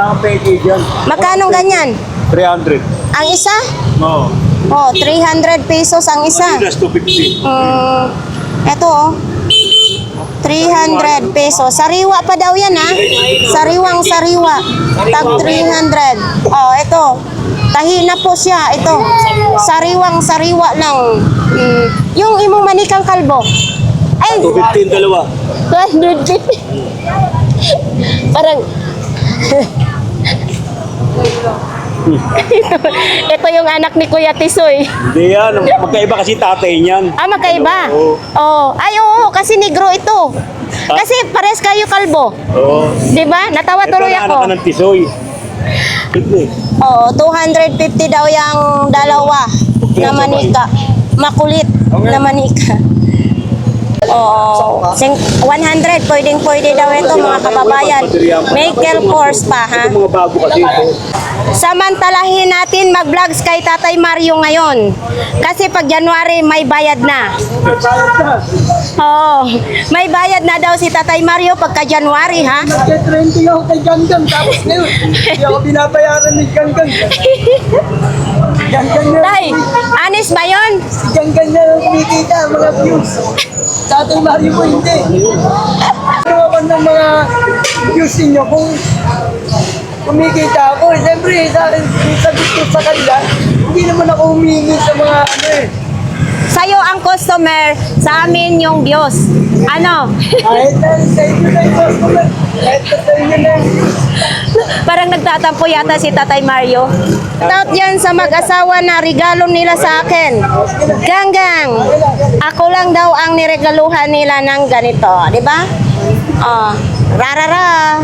Ang package yan. Magkano ganyan? 300. Ang isa? Oo. Oh, 300 pesos ang isa. Adidas 250. Ito, oh. 300 pesos. Sariwa pa daw yan, ha? Sariwang sariwa. Tag 300. Oh, ito. Tahi na po siya. Ito. Sariwang sariwa lang. Yung imong manikang kalbo. Ay! 215 dalawa. 250. Parang... Ito yung anak ni Kuya Tisoy. Hindi yan. Magkaiba kasi tatay niyan. Ah, magkaiba? Oo. Oh. Ay, oo. Kasi negro ito. Kasi pares kayo kalbo. Oo. Di ba? Natawa tuloy Ito na ako. anak ng tisoy. Sige. Oo, 250 daw yung dalawa na manika. Makulit na manika. Oo. 100, pwedeng-pwede daw ito, mga kababayan. Michael Kors pa, ha? Ito mga bago kasi ito. Samantalahin natin mag-vlogs kay Tatay Mario ngayon. Kasi pag January, may bayad na. Oo. May bayad na daw si Tatay Mario pagka January, ha? Nag-20 ako kay Ganggang. Tapos ngayon, hindi ako binabayaran ni Ganggang. Ganggang na. Tay, honest ba yun? Ganggang na kumikita ang mga views. Sa ating Mario ko hindi. Ano naman ng mga views ninyo kung kumikita ako? Siyempre, sa akin, sabi ko sa kanila, hindi naman ako humingi sa mga ano eh. Sa'yo ang customer, sa amin yung Diyos. Ano? Kahit na sa inyo na yung customer. Kahit na sa inyo na. Parang nagtatampo yata si Tatay Mario. Shout yan sa mag-asawa na regalo nila sa akin. Ganggang. Ako lang daw ang niregaluhan nila ng ganito. Di ba? Oh, rarara.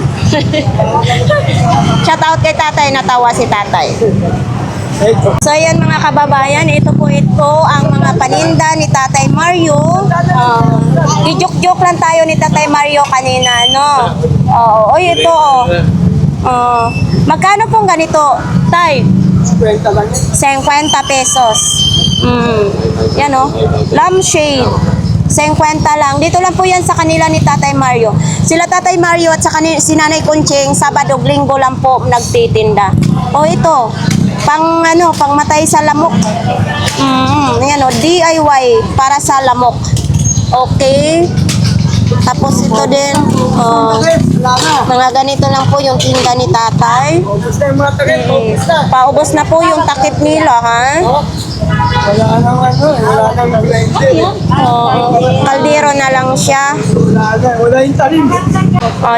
Shout out kay Tatay. Natawa si Tatay. So ayan mga kababayan, ito ang mga paninda ni Tatay Mario. Joke-joke lang tayo ni Tatay Mario kanina, no? Oy, ito magkano pong ganito, Tay? 50 lang yan. 50 pesos. Yan lampshade. 50 lang. Dito lang po yan sa kanila ni Tatay Mario. Sila Tatay Mario at si Nanay Kunching, Sabado, Linggo lang po nagtitinda. Ito. Pang matay sa lamok. Yan DIY para sa lamok. Okay. Tapos ito din, mga ganito lang po yung tinda ni Tatay. Focus na yung mga takit. Focus na. Paubos na po yung takip nila, ha? Wala nang wala nang blender. Kaldero na lang siya. Wala yung talim.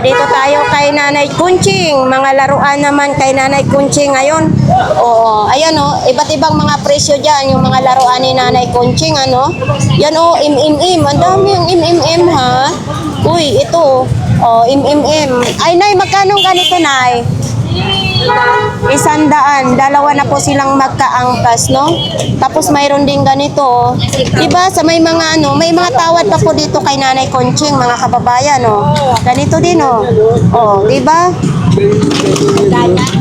Dito tayo kay Nanay Kunching. Mga laruan naman kay Nanay Kunching ngayon. Ayan iba't ibang mga presyo dyan. Yung mga laruan ni Nanay Kunching, Yan im-im-im. Ang dami yung im-im-im, ha? Uy, ito. Im-im-im. Ay, Nay, magkano ganito, Nay? 100. Dalawa na po silang magkaangkas, no? Tapos mayroon din ganito. Diba, sa may mga may mga tawad pa po dito kay Nanay Kunching, mga kababayan, Ganito din, diba?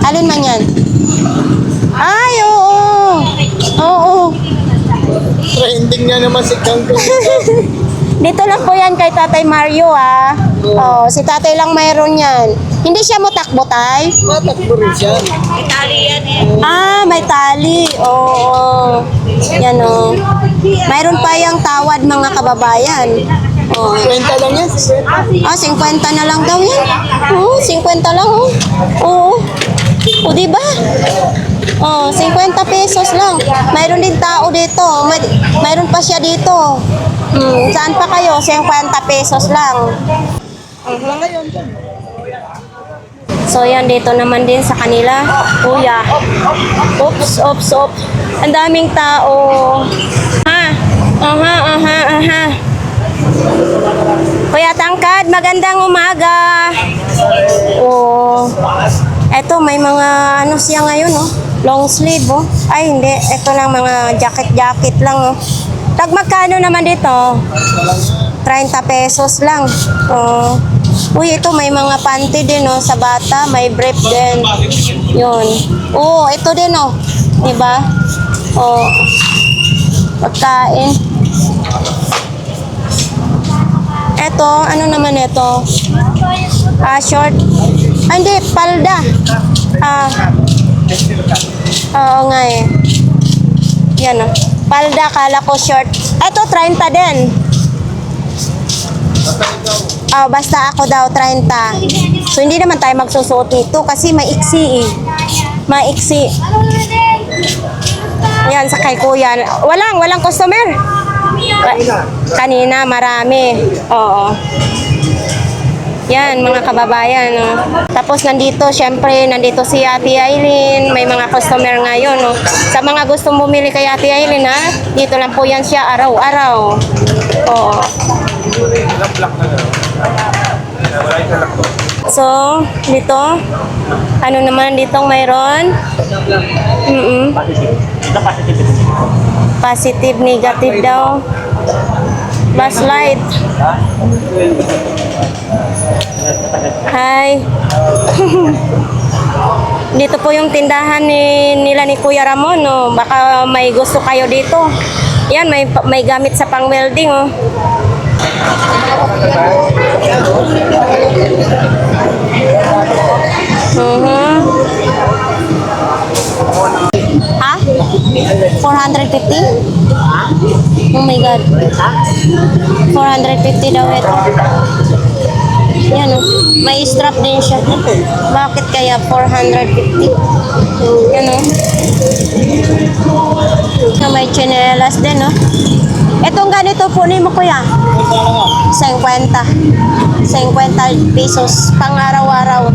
Alin man yan? Ay, oo. Trending nga naman si Kangkong. Dito lang po yan kay Tatay Mario, ha? Si Tatay lang mayroon yan. Hindi siya mo takbo, Tay? Matakbo rin siya. May tali. Oo. Yan, Mayroon pa yung tawad, mga kababayan. 50 lang yan. 50 na lang daw yan. 50 lang, Oo. Diba? 50 pesos lang. Mayroon din tao dito. Mayroon pa siya dito. Saan pa kayo? 50 pesos lang. So yan, dito naman din sa kanila, kuya. Oops. Ang daming tao. Kuya Tangkad, magandang umaga. Eto, may mga siya ngayon, long sleeve, Ay, hindi. Ito lang mga jacket lang, Tag magkano naman dito? 30 pesos lang. Uy, ito may mga panty din, sa bata. May brief din. Yun. Ito din, Diba? Pagkain. Ito, ano naman ito? Short. Hindi, palda. Oo nga eh. Yan, palda, kala ko short. Ito, 30 din. Basta ako daw 30. So hindi naman tayo magsusuot nito kasi maiksi Maiksi. Yan sa kay kuya. Walang customer. Kanina marami. Oo. Yan mga kababayan. Tapos nandito si Ate Aileen. May mga customer ngayon. Sa mga gustong bumili kay Ate Aileen, dito lang po yan siya araw-araw. Oo. So, dito, ano naman ditong mayroon? Positive, negative daw. Flashlight. Hi. Dito po yung tindahan nila ni Kuya Ramon, Baka may gusto kayo dito. Yan, may gamit sa pang-welding, Ha? 450? Oh my God. 450 daw ito. Yan o. May strap din siya. Bakit kaya 450? Yan o. May chinelas din o. Itong ganito po ni mo kuya. 50. 50 pesos pang araw-araw.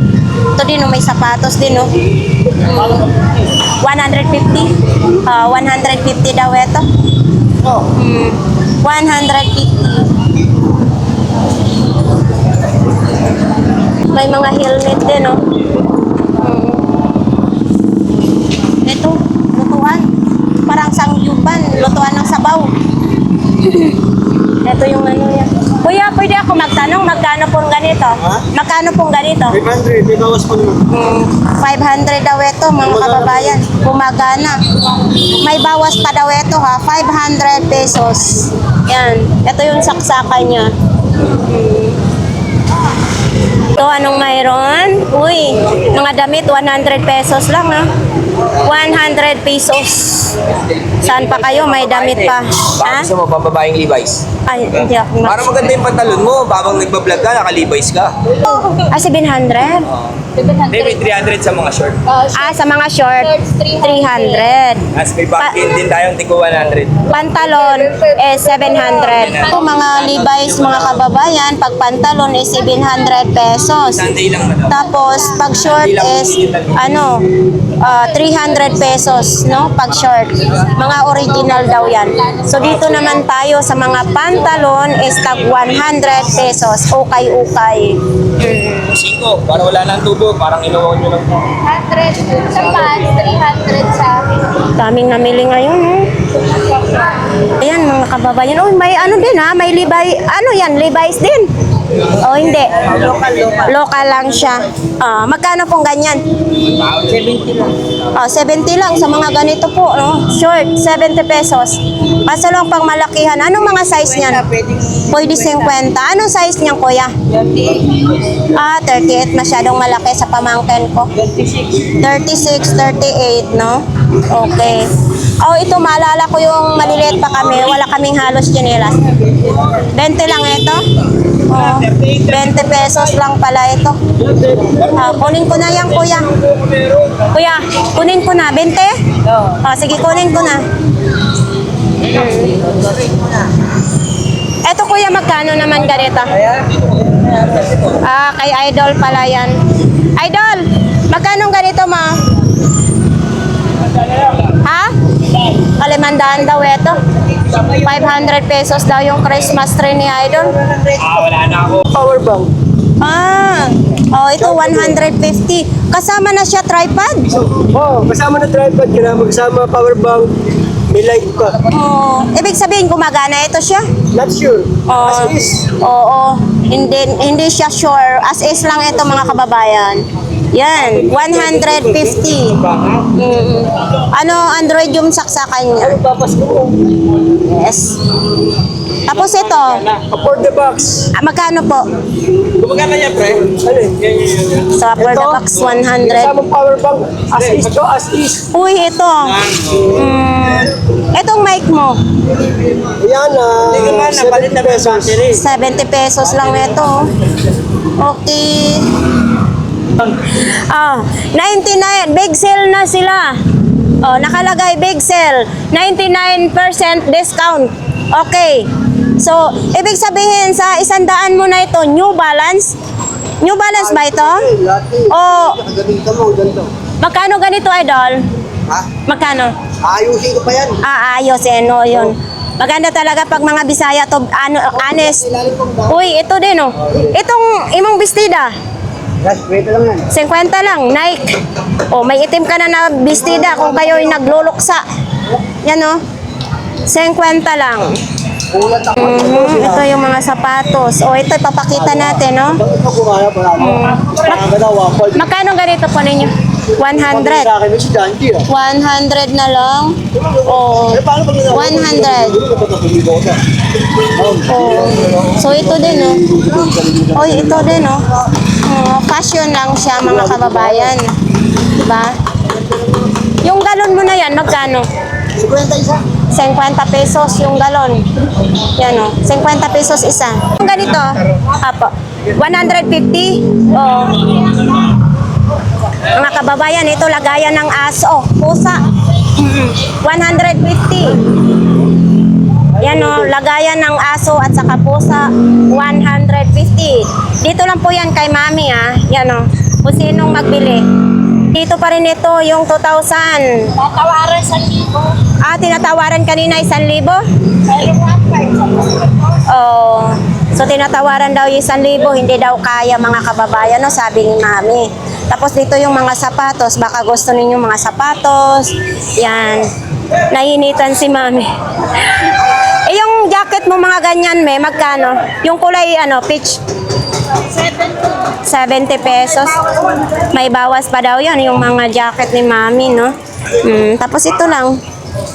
Ito din o, may sapatos din o. 150. 150 daw ito. 150. May mga helmet din o. Ito, lutuan. Parang sangyupan, lutuan ng sabaw. Ito yung ano yan. Kuya, pwede ako magtanong, magkano pong ganito? Magkano pong ganito? 500, may bawas po naman. 500 daw ito, mga kababayan. Gumagana. May bawas pa daw ito ha, 500 pesos. Yan, ito yung saksakan niya. Ito, anong mayroon? Uy, mga damit, 100 pesos lang ha. 100 pesos. Saan pa kayo? May damit pa. Ha? Gusto mo pambabaeng Levi's? Ay, hindi ako Para maganda yung pantalon mo, babang nagbablog ka, naka-Levi's ka. 700? Maybe 300 sa mga short. Sa mga short, 300. As may bangkin din tayong tigo 100. Pantalon is 700. Kung mga Levi's, mga kababayan, pag pantalon is 700 pesos. Sunday lang na daw. Tapos, pag short is, 300 pesos, no? Pag short. Mga original daw yan. So, dito naman tayo sa mga pantalon is tag 100 pesos. Ukay-ukay. 5, para wala nang tubo, parang inuwan nyo lang. 100 sa pants, 300 sa... Daming namili ngayon, no? Ayan, mga kababayan. Oh, may ano din, ha? May Levi, ano yan? Levi's din. Oh, hindi. Local lang siya. Magkano pong ganyan? 70 lang. 70 lang sa mga ganito po, no? Short, 70 pesos. Kaso lang pang malakihan. Anong mga size niyan? Pwede 50. Anong size niyan, kuya? 38. Masyadong malaki sa pamangkin ko. 36, 38, no? Okay. Oh, ito, maalala ko yung maliliit pa kami. Wala kaming halos chinelas. 20 lang ito. Oh, 20 pesos lang pala ito. Kunin ko na yan, kuya. Kuya, kunin ko na. 20? Sige, kunin ko na. Eto, kuya, magkano naman ganito? Kay Idol pala yan. Idol, magkano ganito, ma? Ha? Kalimandaan daw ito. 500 pesos daw yung Christmas tree ni Idol. Wala na ako. Power bank. Ito 150. Kasama na siya tripod? Kasama na tripod ka na, kasama power bank, may light ka. Ibig sabihin gumagana ito siya? Not sure. As is. Oo. Hindi siya sure. As is lang ito, mga kababayan. Yan, 150. Ano, Android yung saksakan niya? Papas ko. Yes. Tapos ito, For the box. magkano po? Gumagana yan, pre. Ano eh? Sa for the box, 100. Kasama power bank. As is to as is. Uy, ito. Itong mic mo, Ayan, 70 pesos. 70 pesos lang ito. Okay. 99, big sale na sila. Nakalagay big sale, 99% discount. Okay. So, ibig sabihin sa 100 mo na ito, New Balance. New Balance ba ito? Magkano ganito, Idol? Ha? Magkano? Ayusin ko pa yan. Ayos, no, yun. Maganda talaga pag mga Bisaya to, honest. Uy, ito din, oh. Itong imong bestida, Last wait lang yan. 50 lang, Nike. May itim ka na bestida kung kayo'y nagluluksa. Yan, oh. 50 lang. Ito yung mga sapatos. Ito, ipapakita natin, no? Ito kumaya para ako. Magkano ganito po ninyo? 100. Sa akin, si Janty ah. 100 na lang. 100. So, ito din, oh. Ito din, oh. Fashion lang siya, mga kababayan. Diba? Yung galon mo na yan, magkano? 50 pesos yung galon. Yan, oh. 50 pesos isa. Yung ganito, apo. 150. Oh. Mga kababayan, ito lagayan ng aso, pusa. 150. Yan o, lagayan ng aso at saka pusa, 150. Dito lang po yan kay Mami ha. Yan o, kung sinong magbili. Dito pa rin ito, yung 2,000. Tatawaran sa libo. Ah, tinatawaran kanina 1,000? Pero 1,500. Oh, so tinatawaran daw yung 1,000, hindi daw kaya mga kababayan, no, sabi ni Mami. Tapos dito yung mga sapatos, baka gusto ninyo mga sapatos. Yan, nainitan si Mami. Eh, yung jacket mo mga ganyan, magkano? Yung kulay, peach? 70 pesos. May bawas pa daw yan, yung mga jacket ni Mami, no? Tapos ito lang.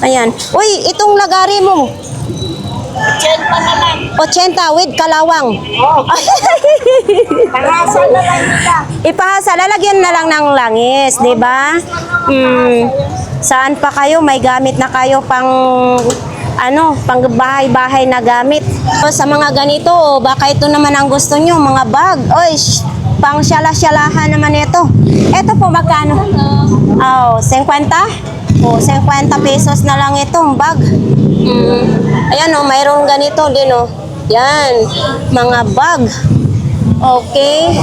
Ayan. Uy, itong lagari mo. 80 na lang. 80 with kalawang. Pangasa na lang nila. Ipahasa, lalagyan na lang ng langis, di ba? Saan pa kayo? May gamit na kayo pang pang bahay-bahay na gamit. O, sa mga ganito, baka ito naman ang gusto nyo, mga bag. Oy, pang syala-syalahan naman ito. Ito po, magkano? Oh, 50? Oh, 50 pesos na lang itong bag. Ayan o, mayroong ganito din o. Yan, mga bag. Okay.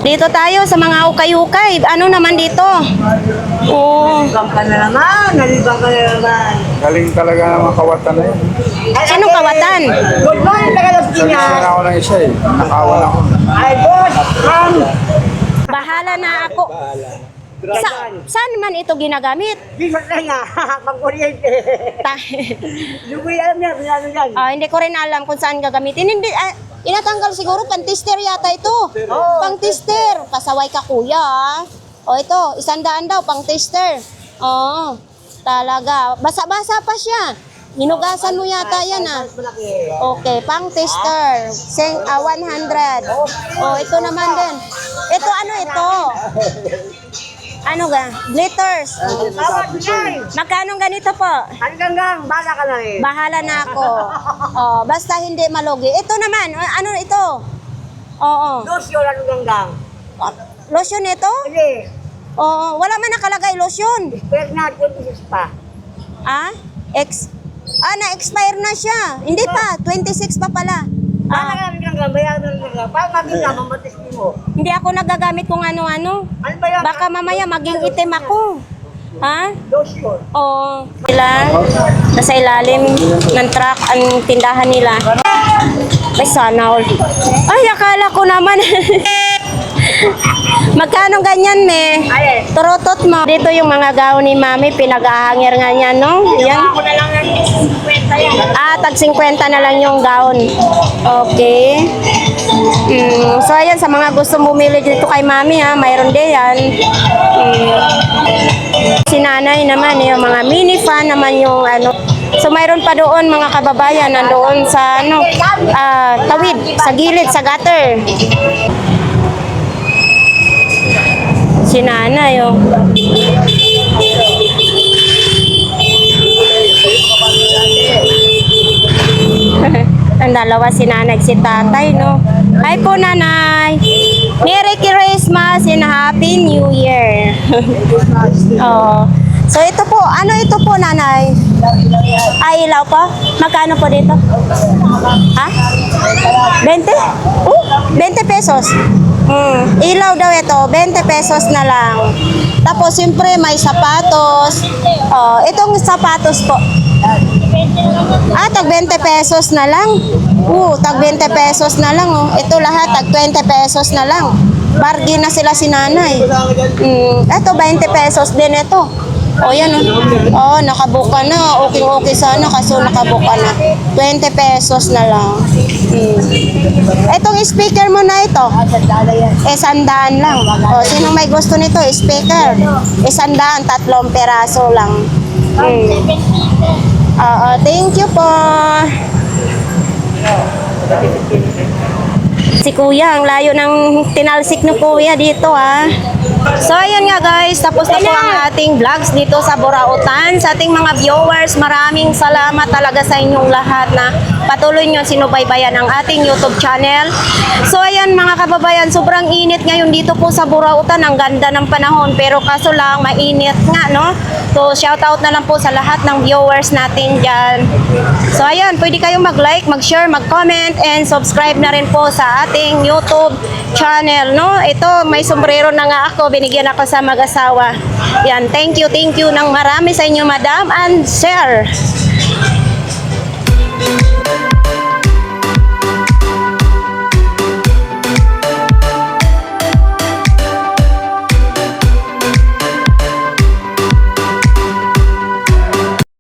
Dito tayo sa mga ukay-ukay. Ano naman dito? Oh. Nalibang ka na naman. Galing talaga ng mga kawatan na yun. Sinong kawatan? Good morning, tagalabti niya. Sabihin ako ng isa eh. Nakawan ako. Ay, boss, ma'am. Bahala na ako. Saan man ito ginagamit? Di ba na nga, pang-kuryente. Hindi ko alam niya, pinano yan. Hindi ko rin alam kung saan gagamitin. Hindi, inatanggal siguro, pang-tester yata ito. Pang-tester. Pasaway ka kuya. O ito, 100 daw, pang-tester. Oo, talaga. Basa-basa pa siya. Hinugasan mo yata yan Okay, pang-tester. 100. O, ito naman din. Ito, ano ito? Ano ga? Glitters. Tawad niya. Magkano ganito po? Hanggang bala ka na eh. Bahala na ako. Basta hindi malugi. Ito naman, ano ito? Oo. Dos yun, hanggang. Lotion ito? Hindi, Oo, wala man nakalagay lotion. pwede na 26 pa. Na-expire na siya. Hindi pa, 26 pa pala. Bala ka hanggang, bayaran na hanggang. Parang mabila, mamatiskin mo. Hindi ako nagagamit kung ano-ano. Ano ba yan? Baka mamaya maging itim ako. Dos yun. Oo. Sila, nasa ilalim ng truck ang tindahan nila. Ay, sana all. Ay, akala ko naman. Magkano ganyan, Ayan. Turutot mo. Dito yung mga gown ni Mami, pinag-ahangir nga niya, no? Yan. Ako na lang ng 50 yan. Tag 50 na lang yung gown. Okay. So, ayan, sa mga gusto bumili dito kay Mami, mayroon din yan. Si Nanay naman, yung mga mini fan naman yung So, mayroon pa doon mga kababayan, nandoon sa tawid, sa gilid, sa gutter. Si Nanay, Ang dalawa, si Nanay, si Tatay, no? Hi po, Nanay. Merry Christmas and Happy New Year. So, ito po. Ano ito po, Nanay? Ilaw po? Magkano po dito? 20? 20 pesos. Ilaw daw ito, 20 pesos na lang. Tapos, siyempre, may sapatos. Itong sapatos po. Tag 20 pesos na lang. Tag 20 pesos na lang. Ito lahat, tag 20 pesos na lang. Bargain na sila si Nanay. Ito, 20 pesos din ito. Yan nakabuka na. Okay sana kaso nakabuka na. 20 pesos na lang. Itong speaker mo na ito, 100 lang. Sino may gusto nito, speaker? 100, 3 peraso lang. Thank you po. Si Kuya, ang layo ng tinalsik ni Kuya dito So, ayan. ayun nga guys, tapos na po ang ating vlogs dito sa Burautan. Sa ating mga viewers, maraming salamat talaga sa inyong lahat na patuloy nyo sinubaybayan ang ating YouTube channel. So ayan mga kababayan, sobrang init ngayon dito po sa Burautan. Ang ganda ng panahon, pero kaso lang mainit nga, no? So shout out na lang po sa lahat ng viewers natin dyan. So ayan, pwede kayong mag-like, mag-share, mag-comment, and subscribe na rin po sa ating YouTube channel, no? Ito, may sombrero na nga ako, binigyan ako sa mag-asawa. Yan, thank you ng marami sa inyo, madam and sir.